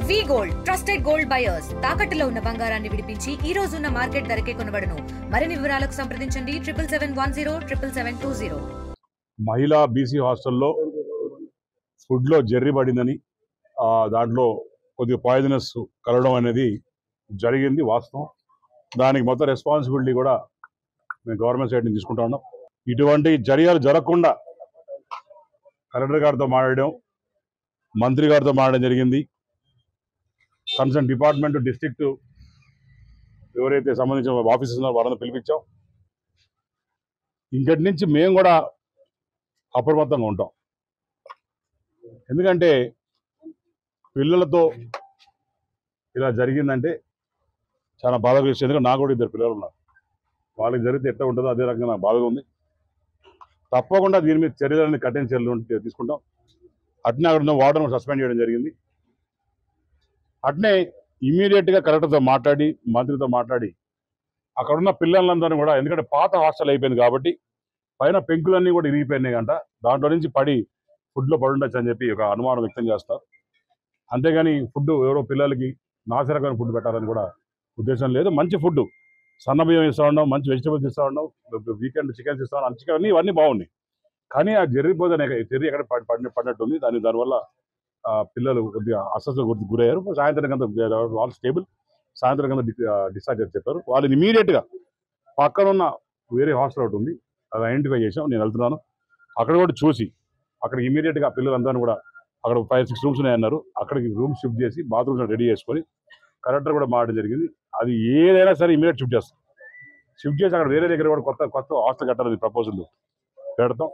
వి gold trusted gold buyers తాకట్టులో ఉన్న బంగారాన్ని విడిపించి ఈ రోజు ఉన్న మార్కెట్ ధరకే కొనబడును. మరిన్ని వివరాలకు సంప్రదించండి 7771077720. మహిళా బీసీ హాస్టల్లో ఫుడ్లో జెర్రీ పడిందని దాంట్లో కొద్దిగా పాయిజనస్ కలవడం అనేది జరిగింది వాస్తవం. దానికి మొత్తం రెస్పాన్సిబిలిటీ కూడా మేము గవర్నమెంట్ సైడ్ నుంచి తీసుకుంటా ఉన్నాం. ఇటువంటి చర్యలు జరగకుండా కలెక్టర్ గారితో మాట్లాడడం, మంత్రి గారితో మాట్లాడడం జరిగింది. కన్సర్న్ డిపార్ట్మెంట్ డిస్ట్రిక్ట్ ఎవరైతే సంబంధించిన ఆఫీసర్స్ ఉన్నారో వాళ్ళని పిలిపించాం. ఇంకటి నుంచి మేము కూడా అప్రమత్తంగా ఉంటాం. ఎందుకంటే పిల్లలతో ఇలా జరిగిందంటే చాలా బాధగా విషయం. ఎందుకంటే నాకు కూడా 2 పిల్లలు ఉన్నారు. వాళ్ళకి జరిగితే ఎట్లా ఉంటుందో అదే రకంగా నాకు బాధగా ఉంది. తప్పకుండా దీని మీద చర్యలన్నీ కఠిన చర్యలు తీసుకుంటాం. అట్నే అక్కడ ఉన్న వార్డెన్ సస్పెండ్ చేయడం జరిగింది. అట్నే ఇమీడియట్గా కలెక్టర్తో మాట్లాడి, మంత్రితో మాట్లాడి అక్కడున్న పిల్లలందరినీ కూడా, ఎందుకంటే పాత హాస్టల్ అయిపోయింది కాబట్టి పైన పెంకులన్నీ కూడా ఇరిగిపోయినాయి కంట, దాంట్లో నుంచి పడి ఫుడ్లో పడుండొచ్చు అని చెప్పి ఒక అనుమానం వ్యక్తం చేస్తారు. అంతేగాని ఫుడ్ ఎవరో పిల్లలకి నాసిరకమైన ఫుడ్ పెట్టాలని కూడా ఉద్దేశం లేదు. మంచి ఫుడ్, సన్న బియ్యం ఇస్తూ ఉన్నాం, మంచి వెజిటబుల్స్ ఇస్తూ ఉన్నాం, వీకెండ్ చికెన్స్ ఇస్తూ ఉన్నాం, చికెన్ అన్నీ ఇవన్నీ బాగున్నాయి. కానీ ఆ జెర్రీ ఎక్కడ పడినట్టుంది. దానివల్ల పిల్లలు కొద్దిగా అస్వస్థకు గురయ్యారు. సాయంత్రం కంతా వాళ్ళు స్టేబుల్, సాయంత్రం కంతా డిశ్చార్జ్ చేసి చెప్పారు. వాళ్ళని ఇమీడియట్గా పక్కన ఉన్న వేరే హాస్టల్ ఒకటి ఉంది, అది ఐడెంటిఫై చేసాం. నేను వెళ్తున్నాను అక్కడ కూడా చూసి అక్కడ ఇమీడియట్గా పిల్లలందరినీ కూడా, అక్కడ 5-6 రూమ్స్ ఉన్నాయన్నారు, అక్కడికి రూమ్స్ షిఫ్ట్ చేసి బాత్రూమ్స్ రెడీ చేసుకొని కలెక్టర్ కూడా మాట్లాడడం జరిగింది. అది ఏదైనా సరే ఇమీడియట్ షిఫ్ట్ చేస్తాం. షిఫ్ట్ చేసి అక్కడ వేరే దగ్గర కూడా కొత్త హాస్టల్ కట్టాలని ప్రపోజల్ పెడతాం.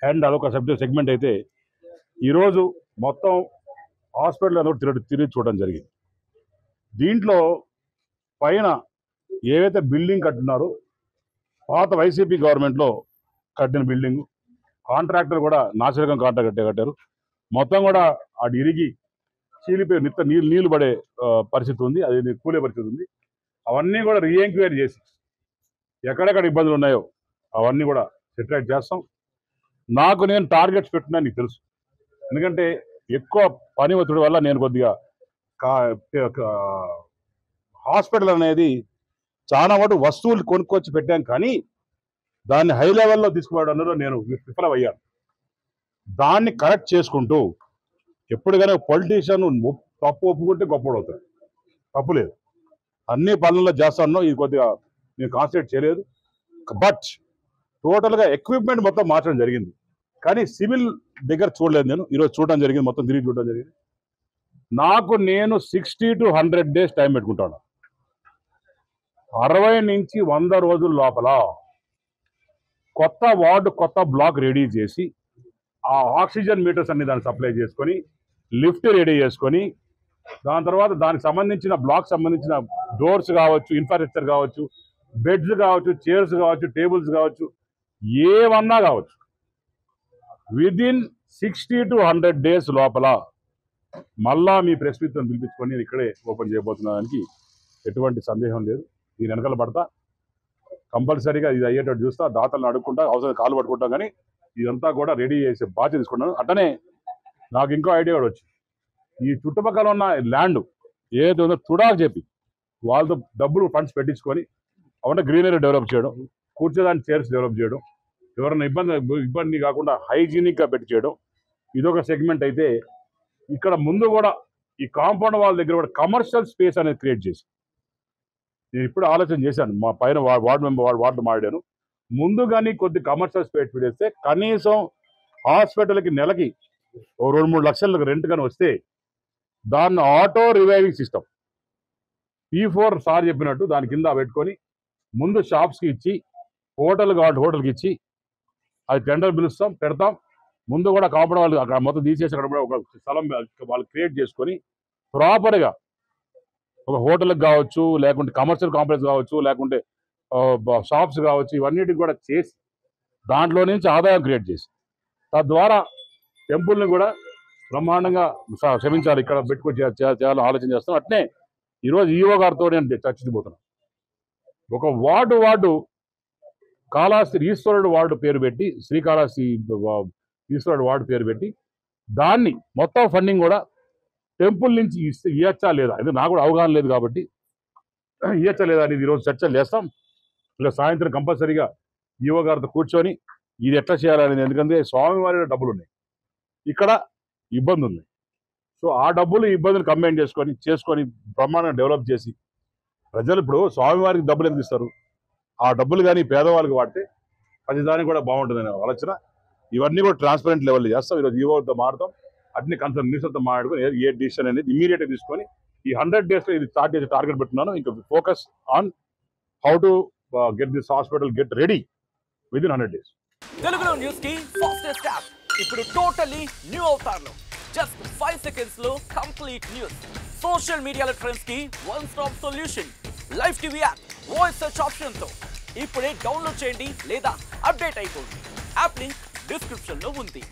అండ్ అదొక సెగ్మెంట్ అయితే ఈరోజు మొత్తం హాస్పిటల్ అదొకటి తిరిగి చూడడం జరిగింది. దీంట్లో పైన ఏవైతే బిల్డింగ్ కట్టున్నారో పాత వైసీపీ గవర్నమెంట్లో కట్టిన బిల్డింగ్, కాంట్రాక్టర్ కూడా నాసిరకం కాంట్రాక్ట్ కట్టారు. మొత్తం కూడా అది ఇరిగి చీలిపోయి నీళ్లు పడే పరిస్థితి ఉంది, అది కూలే పరిస్థితి ఉంది. అవన్నీ కూడా రీఎంక్వైరీ చేసి ఎక్కడెక్కడ ఇబ్బందులు ఉన్నాయో అవన్నీ కూడా సెటిలైట్ చేస్తాం. నాకు నేను టార్గెట్స్ పెట్టున్నా నీకు తెలుసు. ఎందుకంటే ఎక్కువ పని ఒత్తిడి వల్ల నేను కొద్దిగా హాస్పిటల్ అనేది చాలా మటు వస్తువులు కొనుక్కొచ్చి పెట్టాను, కానీ దాన్ని హై లెవెల్లో తీసుకుపోవడంలో నేను విఫలమయ్యాను. దాన్ని కరెక్ట్ చేసుకుంటూ ఎప్పటికైనా పొలిటీషియన్ తప్పు ఒప్పుకుంటే గొప్పడు అవుతాడు. తప్పు లేదు, అన్ని పనుల్లో చేస్తాను. ఇది కొద్దిగా నేను కాన్సన్ట్రేట్ చేయలేదు. బట్ టోటల్గా ఎక్విప్మెంట్ మొత్తం మార్చడం జరిగింది, కానీ సివిల్ దగ్గర చూడలేదు. నేను ఈరోజు చూడడం జరిగింది, మొత్తం తిరిగి చూడడం జరిగింది. నాకు నేను 60 to 100 days టైం పెట్టుకుంటాను. 60 నుంచి 100 రోజుల లోపల కొత్త వార్డు, కొత్త బ్లాక్ రెడీ చేసి, ఆ ఆక్సిజన్ మీటర్స్ అన్ని దాన్ని సప్లై చేసుకొని, లిఫ్ట్ రెడీ చేసుకొని, దాని తర్వాత దానికి సంబంధించిన బ్లాక్ సంబంధించిన డోర్స్ కావచ్చు, ఇన్ఫ్రాస్ట్రక్చర్ కావచ్చు, బెడ్స్ కావచ్చు, చైర్స్ కావచ్చు, టేబుల్స్ కావచ్చు, ఏమన్నా కావచ్చు, విదిన్ 60 to 100 days లోపల మళ్ళా మీ ప్రెస్ మీట్తో పిలిపించుకొని నేను ఇక్కడే ఓపెన్ చేయబోతున్నానికి ఎటువంటి సందేహం లేదు. దీని వెనకాల పడతా, కంపల్సరీగా ఇది అయ్యేటట్టు చూస్తా, దాతలను అడుక్కుంటా, అవసరం కాలు పట్టుకుంటాం, కానీ ఇదంతా కూడా రెడీ చేసే బాధ్యత తీసుకున్నాను. అట్టనే నాకు ఇంకో ఐడియా కూడా వచ్చింది. ఈ చుట్టుపక్కల ఉన్న ల్యాండ్ ఏదైతే ఉందో తుడాకు చెప్పి వాళ్ళతో డబ్బులు ఫండ్స్ పెట్టించుకొని అవంటే గ్రీనరీ డెవలప్ చేయడం, కూర్చోదానికి చైర్స్ డెవలప్ చేయడం, ఎవరైనా ఇబ్బంది కాకుండా హైజీనిక్గా పెట్టి చేయడం, ఇదొక సెగ్మెంట్ అయితే, ఇక్కడ ముందు కూడా ఈ కాంపౌండ్ వాళ్ళ దగ్గర కూడా కమర్షియల్ స్పేస్ అనేది క్రియేట్ చేసి నేను ఇప్పుడు ఆలోచన చేశాను. మా పైన వార్డు మాట్లాడాను, ముందుగానే కొద్ది కమర్షియల్ స్పేస్ పెడితే కనీసం హాస్పిటల్కి నెలకి 2-3 లక్షలకు రెంట్ కానీ వస్తే దాన్ని auto reviving system P4 sir చెప్పినట్టు దాని కింద పెట్టుకొని ముందు షాప్స్కి ఇచ్చి, హోటల్కి ఇచ్చి, అది టెండర్ పిలుస్తాం, పెడతాం. ముందు కూడా కాపాడే వాళ్ళు అక్కడ మొత్తం తీసేసి అక్కడ కూడా ఒక స్థలం వాళ్ళు క్రియేట్ చేసుకొని ప్రాపర్గా ఒక హోటల్కి కావచ్చు, లేకుంటే కమర్షియల్ కాంప్లెక్స్ కావచ్చు, లేకుంటే షాప్స్ కావచ్చు, ఇవన్నిటికి కూడా చేసి దాంట్లో నుంచి ఆదాయం క్రియేట్ చేసి తద్వారా టెంపుల్ని కూడా బ్రహ్మాండంగా క్షమించాలి ఇక్కడ పెట్టుకొని చేయాలని ఆలోచన చేస్తాం. అట్నే ఈరోజు ఈఓ గారితో నేను చర్చించబోతున్నాను. ఒక వార్డు కాళహస్తి ఈశ్వరుడు వార్డు పేరు పెట్టి, శ్రీకాళహస్తి ఈశ్వరుడు వార్డు పేరు పెట్టి, దాన్ని మొత్తం ఫండింగ్ కూడా టెంపుల్ నుంచి ఇవ్వచ్చా లేదా, ఇది నాకు కూడా అవగాహన లేదు కాబట్టి ఇవ్వచ్చా లేదా అనేది ఈరోజు చర్చలు చేస్తాం. ఇలా సాయంత్రం కంపల్సరీగా ఈవో గారితో కూర్చొని ఇది ఎట్లా చేయాలనేది, ఎందుకంటే స్వామివారి డబ్బులు ఉన్నాయి, ఇక్కడ ఇబ్బంది ఉంది. సో ఆ డబ్బులు ఇబ్బందులు కంబైన్ చేసుకొని బ్రహ్మాండంగా డెవలప్ చేసి ప్రజలు ఇప్పుడు స్వామివారికి డబ్బులు ఎందుకు ఇస్తారు, ఆ డబ్బులు కానీ పేదవాళ్ళకి వాడితే ప్రతిదానికి కూడా బాగుంటుందనే ఆలోచన. ఇవన్నీ కూడా ట్రాన్స్పరెంట్ లెవెల్ చేస్తాం. ఈరోజు ఈవోతో మాట్లాడతాం, అన్ని కన్సర్న్ మినిస్టర్తో మాట్లాడుకొని ఏ డిసిషన్ అనేది ఇమీడియట్గా తీసుకొని ఈ 100 days లో ఇది స్టార్ట్ చేసి టార్గెట్ పెట్టున్నాను. ఇంకా focus on how to get this hospital get ready within 100 days. తెలుగులో న్యూస్ కి ఫాస్టెస్ట్ యాప్ ఇప్పుడు టోటలీ న్యూ అవతార్లో జస్ట్ 5 seconds లో కంప్లీట్ న్యూస్, సోషల్ మీడియాలో ట్రెండ్స్ కి one stop solution, live TV app, voice search option తో ఇప్పుడే download చేయండి లేదా అప్డేట్ అయిపోండి. యాప్ లింక్ డిస్క్రిప్షన్ లో ఉంది.